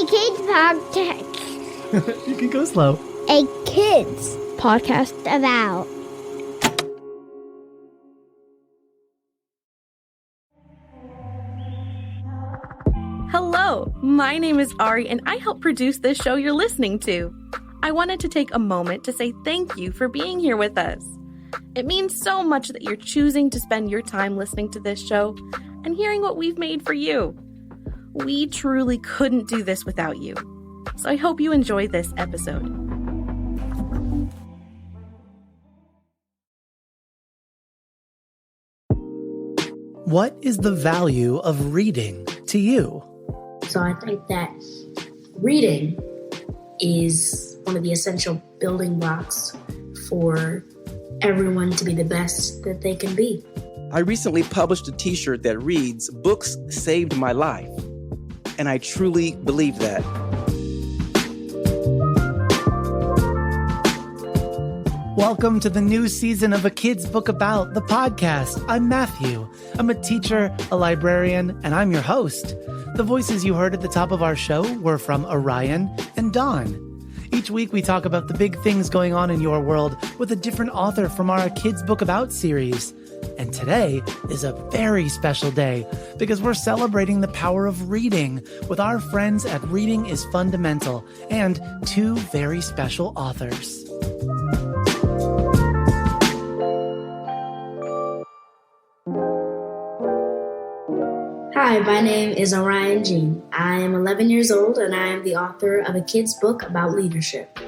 kids podcast. You can go slow. A kids podcast about. Hello, my name is Ari and I help produce this show you're listening to. I wanted to take a moment to say thank you for being here with us. It means so much that you're choosing to spend your time listening to this show and hearing what we've made for you. We truly couldn't do this without you. So I hope you enjoy this episode. What is the value of reading to you? So I think that reading is one of the essential building blocks for everyone to be the best that they can be. I recently published a t-shirt that reads, "Books saved my life." And I truly believe that. Welcome to the new season of A Kid's Book About, the podcast. I'm Matthew. I'm a teacher, a librarian, and I'm your host. The voices you heard at the top of our show were from Orion and Don. Each week we talk about the big things going on in your world with a different author from our A Kid's Book About series. And today is a very special day because we're celebrating the power of reading with our friends at Reading is Fundamental and two very special authors. Hi, my name is Orion Jean. I am 11 years old and I am the author of a kid's book about leadership.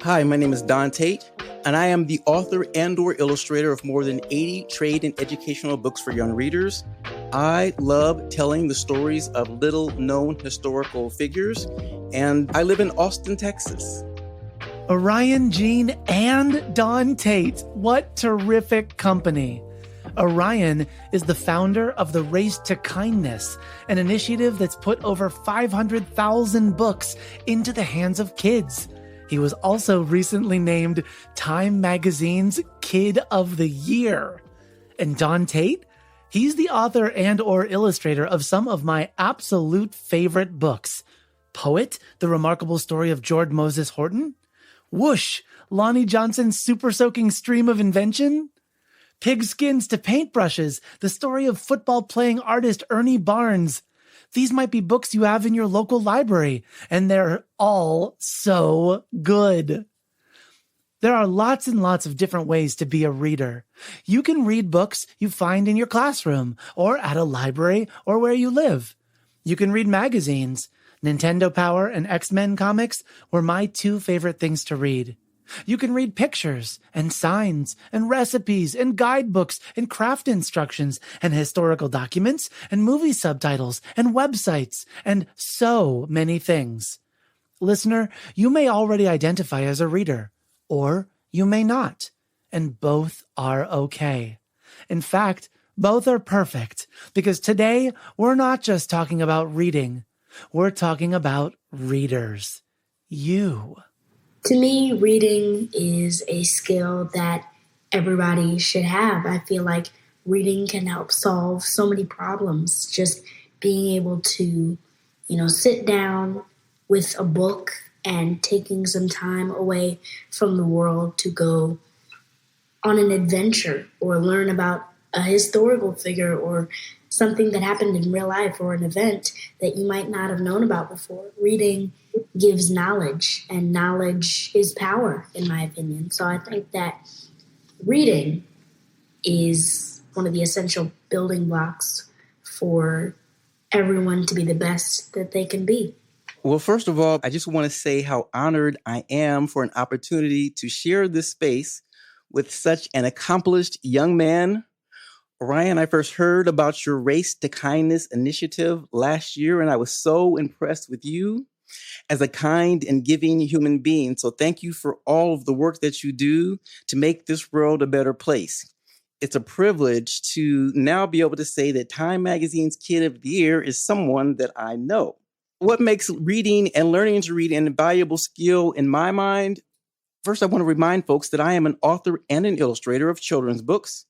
Hi, my name is Don Tate, and I am the author and/or illustrator of more than 80 trade and educational books for young readers. I love telling the stories of little-known historical figures, and I live in Austin, Texas. Orion Jean and Don Tate. What terrific company. Orion is the founder of the Race to Kindness, an initiative that's put over 500,000 books into the hands of kids. He was also recently named Time Magazine's Kid of the Year. And Don Tate? He's the author and/or illustrator of some of my absolute favorite books. Poet, The Remarkable Story of George Moses Horton? Whoosh, Lonnie Johnson's Super Soaking Stream of Invention? Pigskins to Paintbrushes, the story of football-playing artist Ernie Barnes. These might be books you have in your local library, and they're all so good. There are lots and lots of different ways to be a reader. You can read books you find in your classroom, or at a library, or where you live. You can read magazines. Nintendo Power and X-Men comics were my two favorite things to read. You can read pictures and signs and recipes and guidebooks and craft instructions and historical documents and movie subtitles and websites and so many things. Listener, you may already identify as a reader, or you may not, and both are okay. In fact, both are perfect because today we're not just talking about reading, we're talking about readers. You. To me, reading is a skill that everybody should have. I feel like reading can help solve so many problems. Just being able to, sit down with a book and taking some time away from the world to go on an adventure or learn about a historical figure or something that happened in real life or an event that you might not have known about before. Reading gives knowledge, and knowledge is power, in my opinion. So I think that reading is one of the essential building blocks for everyone to be the best that they can be. Well, first of all, I just want to say how honored I am for an opportunity to share this space with such an accomplished young man. Orion, I first heard about your Race to Kindness initiative last year, and I was so impressed with you as a kind and giving human being. So thank you for all of the work that you do to make this world a better place. It's a privilege to now be able to say that Time Magazine's Kid of the Year is someone that I know. What makes reading and learning to read an invaluable skill in my mind? First, I want to remind folks that I am an author and an illustrator of children's books.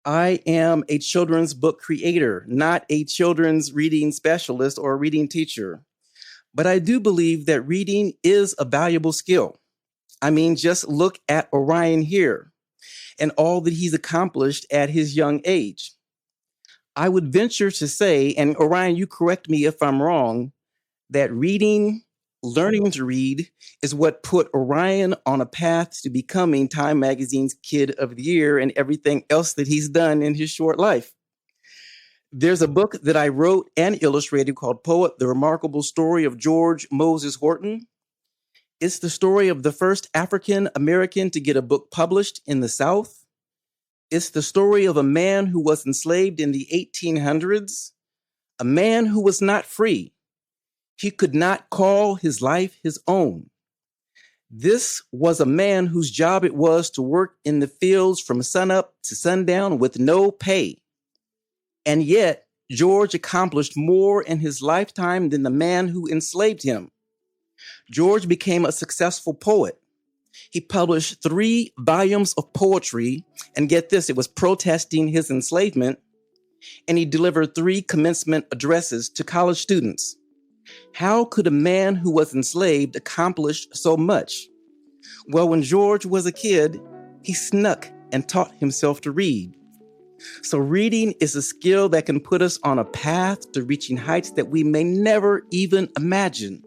I am a children's book creator, not a children's reading specialist or reading teacher. But I do believe that reading is a valuable skill. I mean, just look at Orion here and all that he's accomplished at his young age. I would venture to say, and Orion, you correct me if I'm wrong, that learning to read, is what put Orion on a path to becoming Time Magazine's Kid of the Year and everything else that he's done in his short life. There's a book that I wrote and illustrated called Poet, The Remarkable Story of George Moses Horton. It's the story of the first African American to get a book published in the South. It's the story of a man who was enslaved in the 1800s, a man who was not free. He could not call his life his own. This was a man whose job it was to work in the fields from sunup to sundown with no pay. And yet, George accomplished more in his lifetime than the man who enslaved him. George became a successful poet. He published 3 volumes of poetry, and get this, it was protesting his enslavement, and he delivered 3 commencement addresses to college students. How could a man who was enslaved accomplish so much? Well, when George was a kid, he snuck and taught himself to read. So reading is a skill that can put us on a path to reaching heights that we may never even imagine.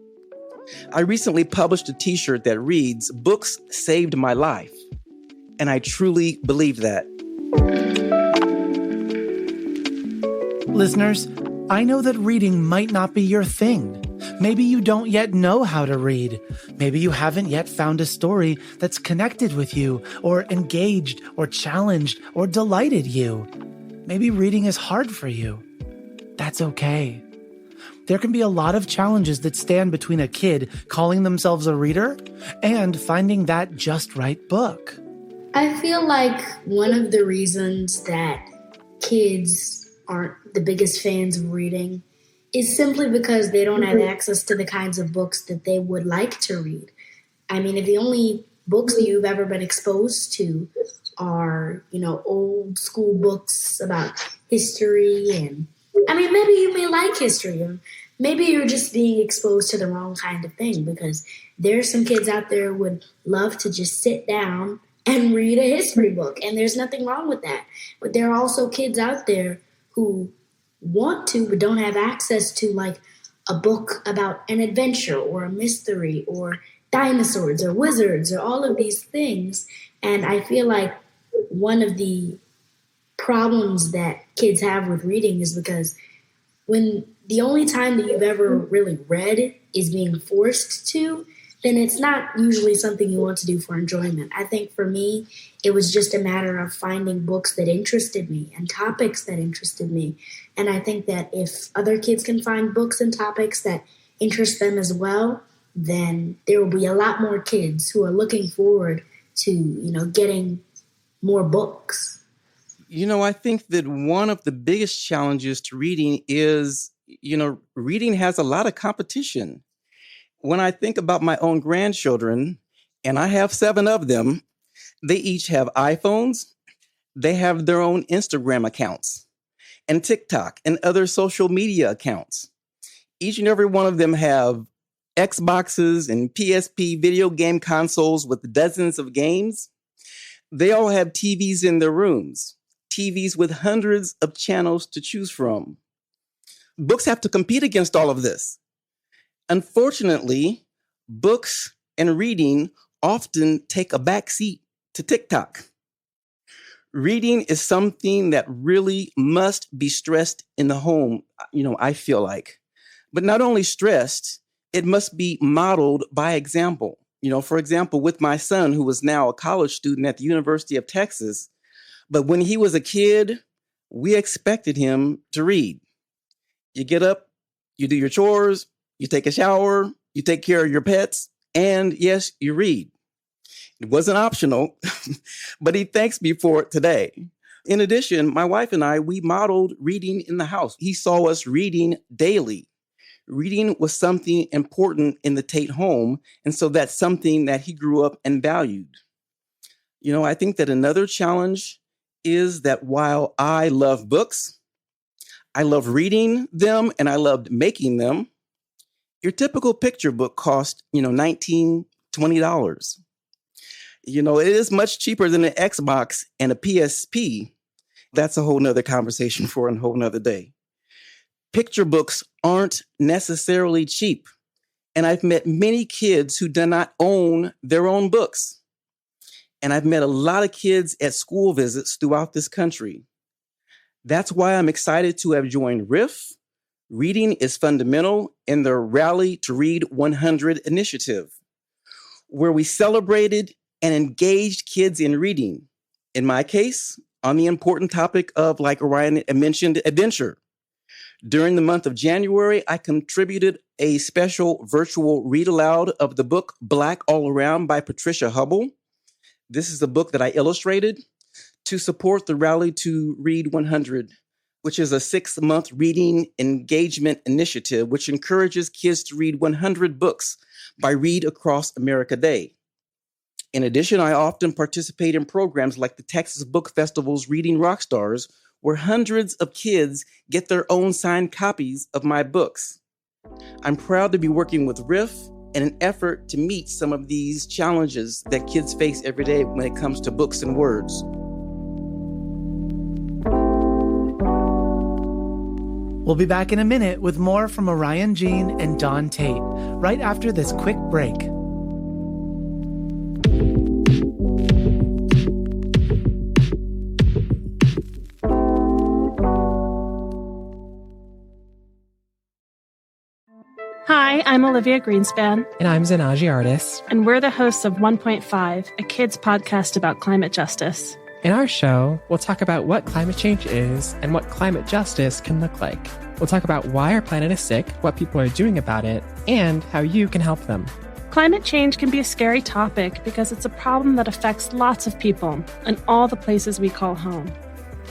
I recently published a t-shirt that reads, "Books saved my life." And I truly believe that. Listeners, I know that reading might not be your thing. Maybe you don't yet know how to read. Maybe you haven't yet found a story that's connected with you, or engaged, or challenged, or delighted you. Maybe reading is hard for you. That's okay. There can be a lot of challenges that stand between a kid calling themselves a reader and finding that just right book. I feel like one of the reasons that kids aren't the biggest fans of reading is simply because they don't have access to the kinds of books that they would like to read. I mean, if the only books that you've ever been exposed to are, old school books about history, and maybe you may like history, or maybe you're just being exposed to the wrong kind of thing, because there's some kids out there who would love to just sit down and read a history book, and there's nothing wrong with that. But there are also kids out there who want to but don't have access to, like, a book about an adventure or a mystery or dinosaurs or wizards or all of these things. And I feel like one of the problems that kids have with reading is because when the only time that you've ever really read is being forced to, then it's not usually something you want to do for enjoyment. I think for me, it was just a matter of finding books that interested me and topics that interested me. And I think that if other kids can find books and topics that interest them as well, then there will be a lot more kids who are looking forward to, getting more books. I think that one of the biggest challenges to reading is, reading has a lot of competition. When I think about my own grandchildren, and I have 7 of them, they each have iPhones, they have their own Instagram accounts, and TikTok and other social media accounts. Each and every one of them have Xboxes and PSP video game consoles with dozens of games. They all have TVs in their rooms, TVs with hundreds of channels to choose from. Books have to compete against all of this. Unfortunately, books and reading often take a backseat to TikTok. Reading is something that really must be stressed in the home, I feel like. But not only stressed, it must be modeled by example. For example, with my son, who is now a college student at the University of Texas, but when he was a kid, we expected him to read. You get up, you do your chores, you take a shower, you take care of your pets, and yes, you read. It wasn't optional, but he thanks me for it today. In addition, my wife and I, we modeled reading in the house. He saw us reading daily. Reading was something important in the Tate home, and so that's something that he grew up and valued. I think that another challenge is that while I love books, I love reading them and I loved making them, Your typical picture book costs, $19, $20. It is much cheaper than an Xbox and a PSP. That's a whole nother conversation for a whole nother day. Picture books aren't necessarily cheap. And I've met many kids who do not own their own books. And I've met a lot of kids at school visits throughout this country. That's why I'm excited to have joined RIF. Reading is fundamental in the Rally to Read 100 initiative, where we celebrated and engaged kids in reading. In my case, on the important topic of, like Orion mentioned, adventure. During the month of January, I contributed a special virtual read aloud of the book Black All Around by Patricia Hubble. This is a book that I illustrated to support the Rally to Read 100, which is a 6-month reading engagement initiative, which encourages kids to read 100 books by Read Across America Day. In addition, I often participate in programs like the Texas Book Festival's Reading Rockstars, where hundreds of kids get their own signed copies of my books. I'm proud to be working with RIF in an effort to meet some of these challenges that kids face every day when it comes to books and words. We'll be back in a minute with more from Orion Jean and Don Tate, right after this quick break. Hi, I'm Olivia Greenspan. And I'm Zanaji Artist. And we're the hosts of 1.5, a kids podcast about climate justice. In our show, we'll talk about what climate change is and what climate justice can look like. We'll talk about why our planet is sick, what people are doing about it, and how you can help them. Climate change can be a scary topic because it's a problem that affects lots of people in all the places we call home.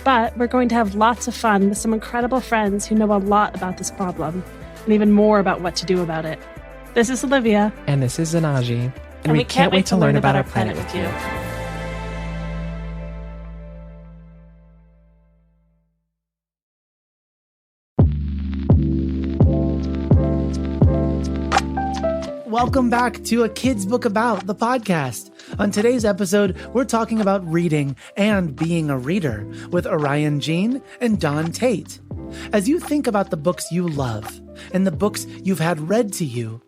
But we're going to have lots of fun with some incredible friends who know a lot about this problem and even more about what to do about it. This is Olivia. And this is Zanaji. And we can't wait to learn about our planet with you. Welcome back to A Kid's Book About, the podcast. On today's episode, we're talking about reading and being a reader with Orion Jean and Don Tate. As you think about the books you love and the books you've had read to you,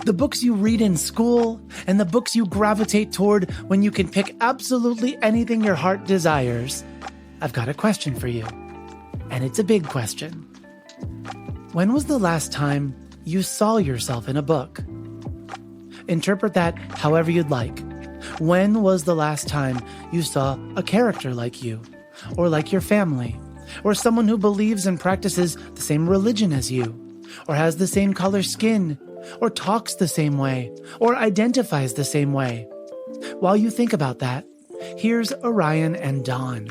the books you read in school and the books you gravitate toward when you can pick absolutely anything your heart desires, I've got a question for you. And it's a big question. When was the last time you saw yourself in a book? Interpret that however you'd like. When was the last time you saw a character like you, or like your family, or someone who believes and practices the same religion as you, or has the same color skin, or talks the same way, or identifies the same way? While you think about that, here's Orion and Don.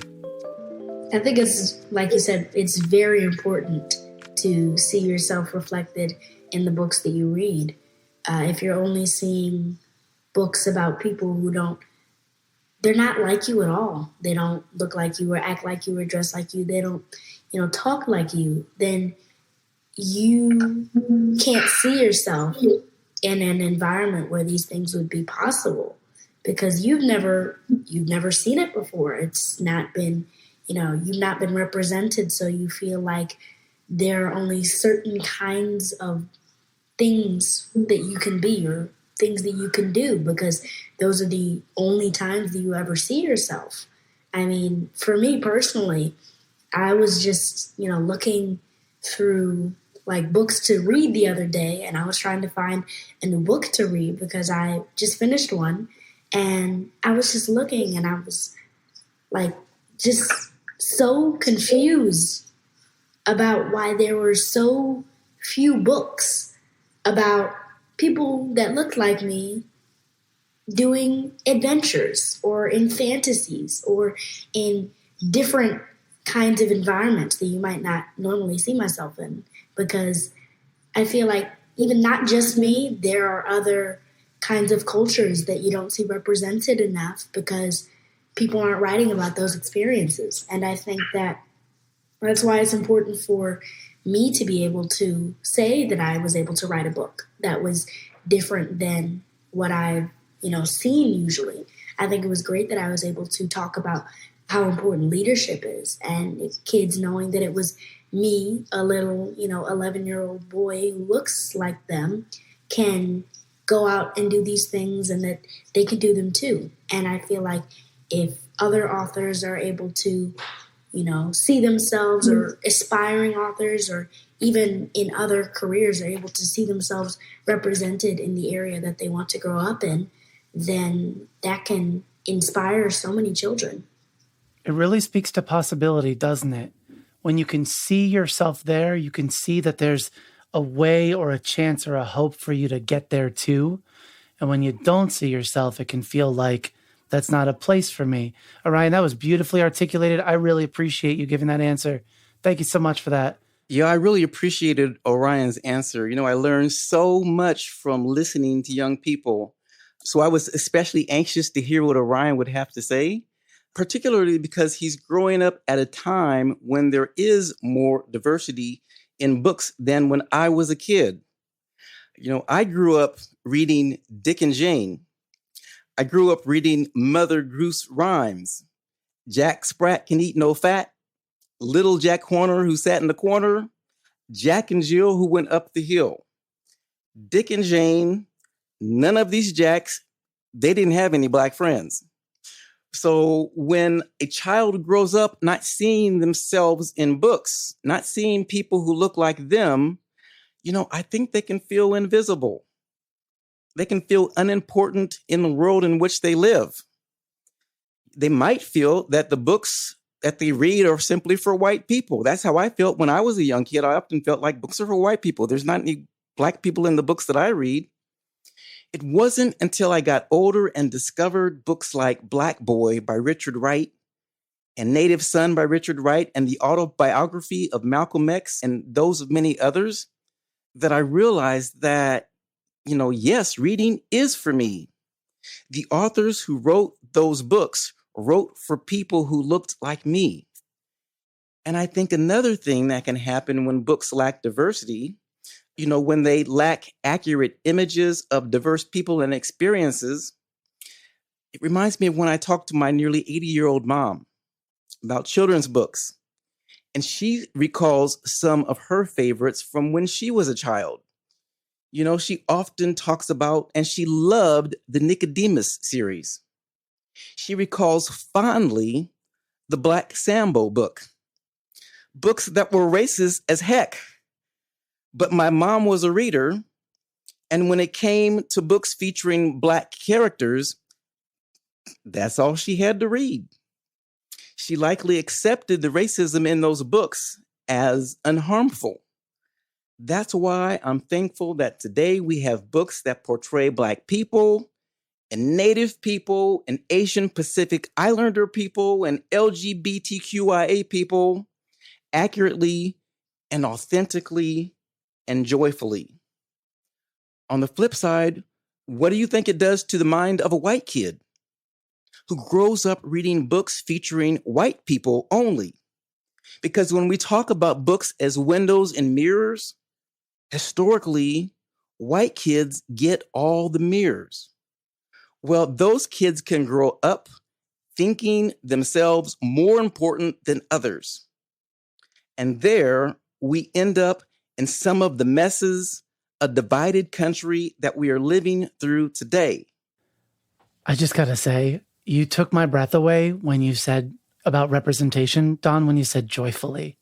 I think it's, like you said, it's very important to see yourself reflected in the books that you read. If you're only seeing books about people who they're not like you at all. They don't look like you or act like you or dress like you. They don't, talk like you. Then you can't see yourself in an environment where these things would be possible because you've never seen it before. It's not been, you've not been represented. So you feel like there are only certain kinds of things that you can be or things that you can do because those are the only times that you ever see yourself. I mean, for me personally, I was just, looking through like books to read the other day, and I was trying to find a new book to read because I just finished one, and I was just looking and I was like just so confused about why there were so few books about people that looked like me doing adventures or in fantasies or in different kinds of environments that you might not normally see myself in. Because I feel like even not just me, there are other kinds of cultures that you don't see represented enough because people aren't writing about those experiences. And I think that's why it's important for me to be able to say that I was able to write a book that was different than what I've, seen usually. I think it was great that I was able to talk about how important leadership is, and kids knowing that it was me, a little, 11-year-old boy who looks like them, can go out and do these things and that they could do them too. And I feel like if other authors are able to, see themselves, or aspiring authors, or even in other careers are able to see themselves represented in the area that they want to grow up in, then that can inspire so many children. It really speaks to possibility, doesn't it? When you can see yourself there, you can see that there's a way or a chance or a hope for you to get there too. And when you don't see yourself, it can feel like that's not a place for me. Orion, that was beautifully articulated. I really appreciate you giving that answer. Thank you so much for that. Yeah, I really appreciated Orion's answer. I learned so much from listening to young people. So I was especially anxious to hear what Orion would have to say, particularly because he's growing up at a time when there is more diversity in books than when I was a kid. I grew up reading Dick and Jane. I grew up reading Mother Goose rhymes. Jack Sprat Can Eat No Fat. Little Jack Horner Who Sat in the Corner. Jack and Jill Who Went Up the Hill. Dick and Jane, none of these Jacks, they didn't have any black friends. So when a child grows up not seeing themselves in books, not seeing people who look like them, I think they can feel invisible. They can feel unimportant in the world in which they live. They might feel that the books that they read are simply for white people. That's how I felt when I was a young kid. I often felt like books are for white people. There's not any black people in the books that I read. It wasn't until I got older and discovered books like Black Boy by Richard Wright and Native Son by Richard Wright and the autobiography of Malcolm X and those of many others that I realized that, yes, reading is for me. The authors who wrote those books wrote for people who looked like me. And I think another thing that can happen when books lack diversity, when they lack accurate images of diverse people and experiences, it reminds me of when I talked to my nearly 80-year-old mom about children's books. And she recalls some of her favorites from when she was a child. She often talks about, and she loved the Nicodemus series. She recalls fondly the Black Sambo book, books that were racist as heck. But my mom was a reader, and when it came to books featuring Black characters, that's all she had to read. She likely accepted the racism in those books as unharmful. That's why I'm thankful that today we have books that portray Black people and Native people and Asian Pacific Islander people and LGBTQIA people accurately and authentically and joyfully. On the flip side, what do you think it does to the mind of a white kid who grows up reading books featuring white people only? Because when we talk about books as windows and mirrors, historically, white kids get all the mirrors. Well, those kids can grow up thinking themselves more important than others. And there we end up in some of the messes, a divided country that we are living through today. I just got to say, you took my breath away when you said about representation, Don, when you said joyfully.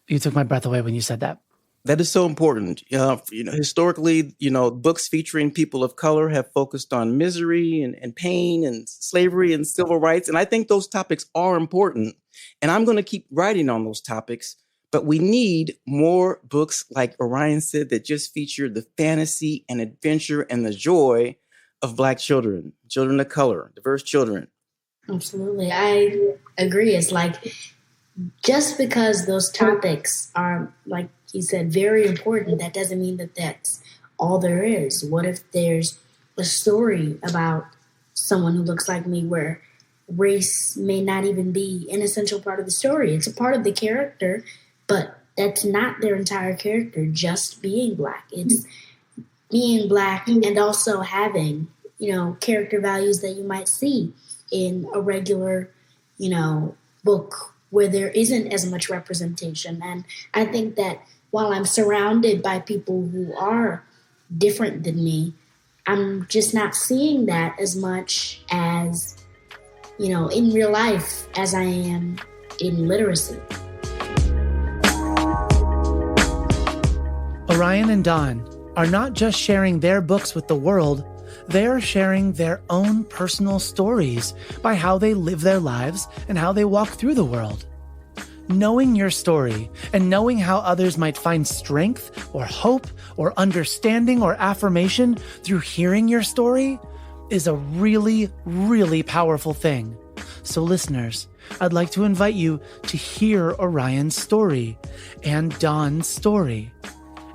You took my breath away when you said that. That is so important. Historically, books featuring people of color have focused on misery and pain and slavery and civil rights. And I think those topics are important. And I'm going to keep writing on those topics. But we need more books, like Orion said, that just feature the fantasy and adventure and the joy of Black children, children of color, diverse children. Absolutely. I agree. It's like, just because those topics are, like you said, very important, that doesn't mean that that's all there is. What if there's a story about someone who looks like me where race may not even be an essential part of the story? It's a part of the character, but that's not their entire character, just being Black. It's being Black and also having, character values that you might see in a regular, book where there isn't as much representation. And I think that while I'm surrounded by people who are different than me, I'm just not seeing that as much as, in real life as I am in literacy. Orion and Don are not just sharing their books with the world, they're sharing their own personal stories by how they live their lives and how they walk through the world. Knowing your story and knowing how others might find strength or hope or understanding or affirmation through hearing your story is a really, really powerful thing. So listeners, I'd like to invite you to hear Orion's story and Don's story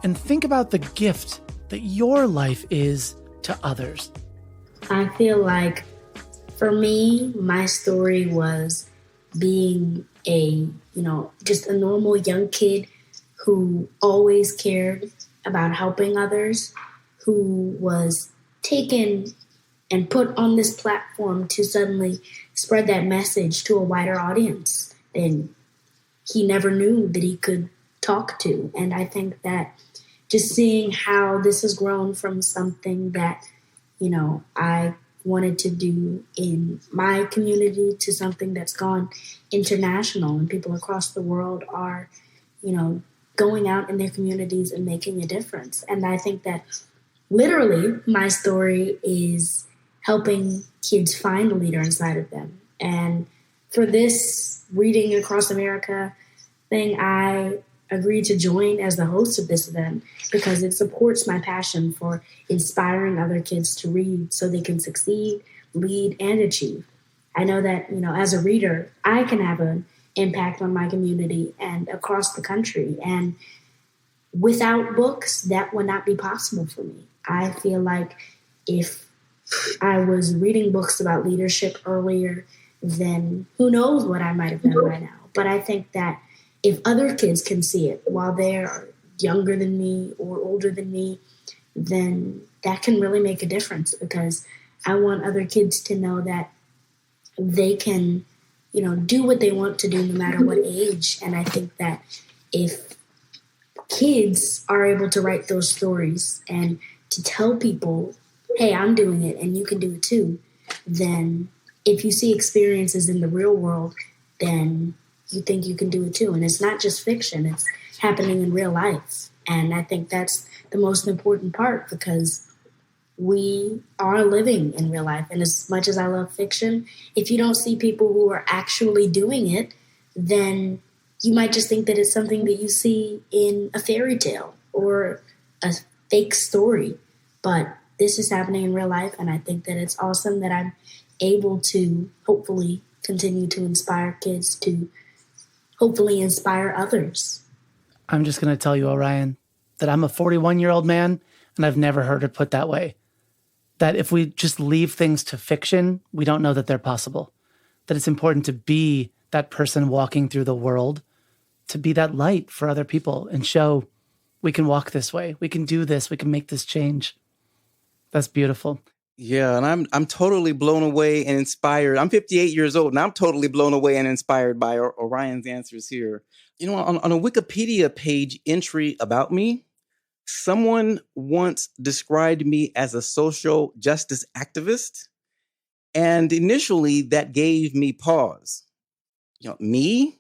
and think about the gift that your life is to others. I feel like for me, my story was being just a normal young kid who always cared about helping others, who was taken and put on this platform to suddenly spread that message to a wider audience than he never knew that he could talk to. And I think that just seeing how this has grown from something that, I wanted to do in my community to something that's gone international, and people across the world are, going out in their communities and making a difference. And I think that literally my story is helping kids find a leader inside of them. And for this Reading Across America thing, I agreed to join as the host of this event because it supports my passion for inspiring other kids to read so they can succeed, lead, and achieve. I know that, as a reader, I can have an impact on my community and across the country. And without books, that would not be possible for me. I feel like if I was reading books about leadership earlier, then who knows what I might have done by now. But I think that if other kids can see it while they're younger than me or older than me, then that can really make a difference, because I want other kids to know that they can, do what they want to do no matter what age. And I think that if kids are able to write those stories and to tell people, hey, I'm doing it and you can do it too, then if you see experiences in the real world, then you think you can do it too. And it's not just fiction, it's happening in real life. And I think that's the most important part, because we are living in real life. And as much as I love fiction, if you don't see people who are actually doing it, then you might just think that it's something that you see in a fairy tale or a fake story. But this is happening in real life, and I think that it's awesome that I'm able to hopefully continue to inspire kids to hopefully inspire others. I'm just going to tell you, Orion, that I'm a 41-year-old man, and I've never heard it put that way. That if we just leave things to fiction, we don't know that they're possible. That it's important to be that person walking through the world, to be that light for other people and show we can walk this way, we can do this, we can make this change. That's beautiful. Yeah, and I'm totally blown away and inspired. I'm 58 years old, and I'm totally blown away and inspired by Orion's answers here. On a Wikipedia page entry about me, someone once described me as a social justice activist, and initially that gave me pause. Me,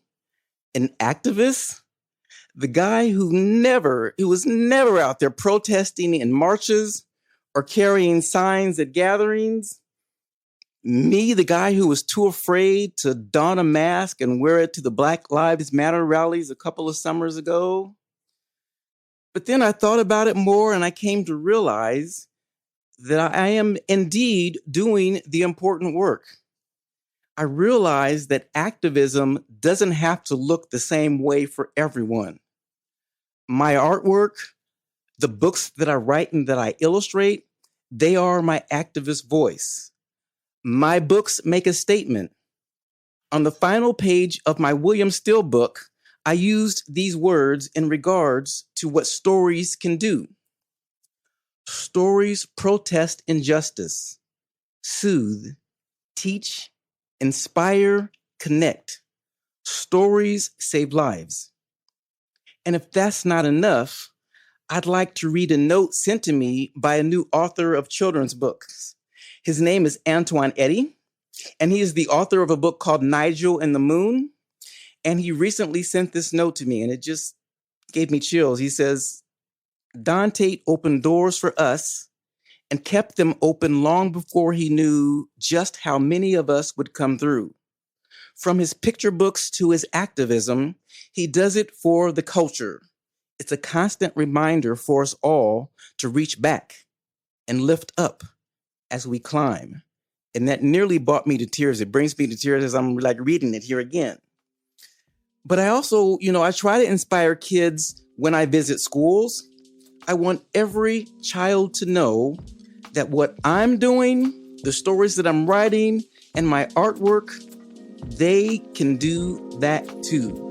an activist, the guy who was never out there protesting in marches or carrying signs at gatherings. Me, the guy who was too afraid to don a mask and wear it to the Black Lives Matter rallies a couple of summers ago. But then I thought about it more, and I came to realize that I am indeed doing the important work. I realized that activism doesn't have to look the same way for everyone. My artwork, the books that I write and that I illustrate, they are my activist voice. My books make a statement. On the final page of my William Still book, I used these words in regards to what stories can do. Stories protest injustice, soothe, teach, inspire, connect. Stories save lives. And if that's not enough, I'd like to read a note sent to me by a new author of children's books. His name is Antoine Eddy, and he is the author of a book called Nigel and the Moon. And he recently sent this note to me, and it just gave me chills. He says, Don Tate opened doors for us and kept them open long before he knew just how many of us would come through. From his picture books to his activism, he does it for the culture. It's a constant reminder for us all to reach back and lift up as we climb. And that nearly brought me to tears. It brings me to tears as I'm like reading it here again. But I also, I try to inspire kids when I visit schools. I want every child to know that what I'm doing, the stories that I'm writing, and my artwork, they can do that too.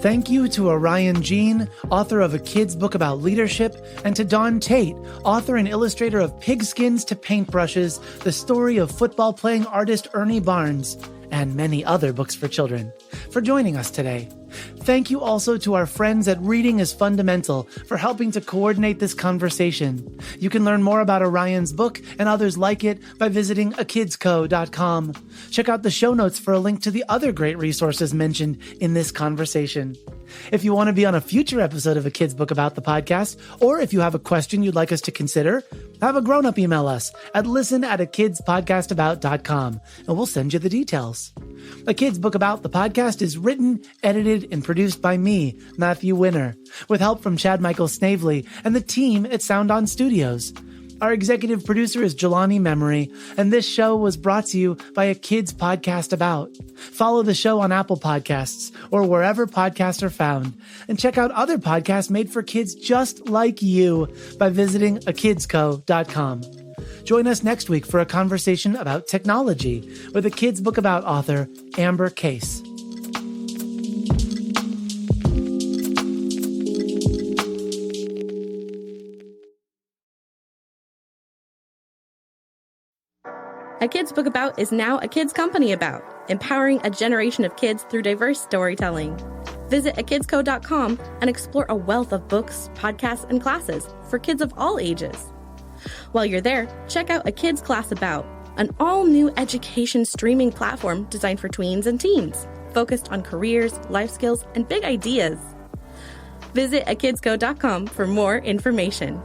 Thank you to Orion Jean, author of a kid's book about leadership, and to Don Tate, author and illustrator of Pigskins to Paintbrushes, the story of football playing artist Ernie Barnes, and many other books for children, for joining us today. Thank you also to our friends at Reading is Fundamental for helping to coordinate this conversation. You can learn more about Orion's book and others like it by visiting akidsco.com. Check out the show notes for a link to the other great resources mentioned in this conversation. If you want to be on a future episode of A Kid's Book About the podcast, or if you have a question you'd like us to consider, have a grown-up email us at listen@akidspodcastabout.com, and we'll send you the details. A Kid's Book About the podcast is written, edited, and produced by me, Matthew Winner, with help from Chad Michael Snavely and the team at Sound On Studios. Our executive producer is Jelani Memory, and this show was brought to you by A Kid's Podcast About. Follow the show on Apple Podcasts or wherever podcasts are found, and check out other podcasts made for kids just like you by visiting akidsco.com. Join us next week for a conversation about technology with A Kid's Book About author Amber Case. A Kid's Book About is now a kid's company about, empowering a generation of kids through diverse storytelling. Visit akidsco.com and explore a wealth of books, podcasts, and classes for kids of all ages. While you're there, check out A Kid's Class About, an all-new education streaming platform designed for tweens and teens, focused on careers, life skills, and big ideas. Visit akidsco.com for more information.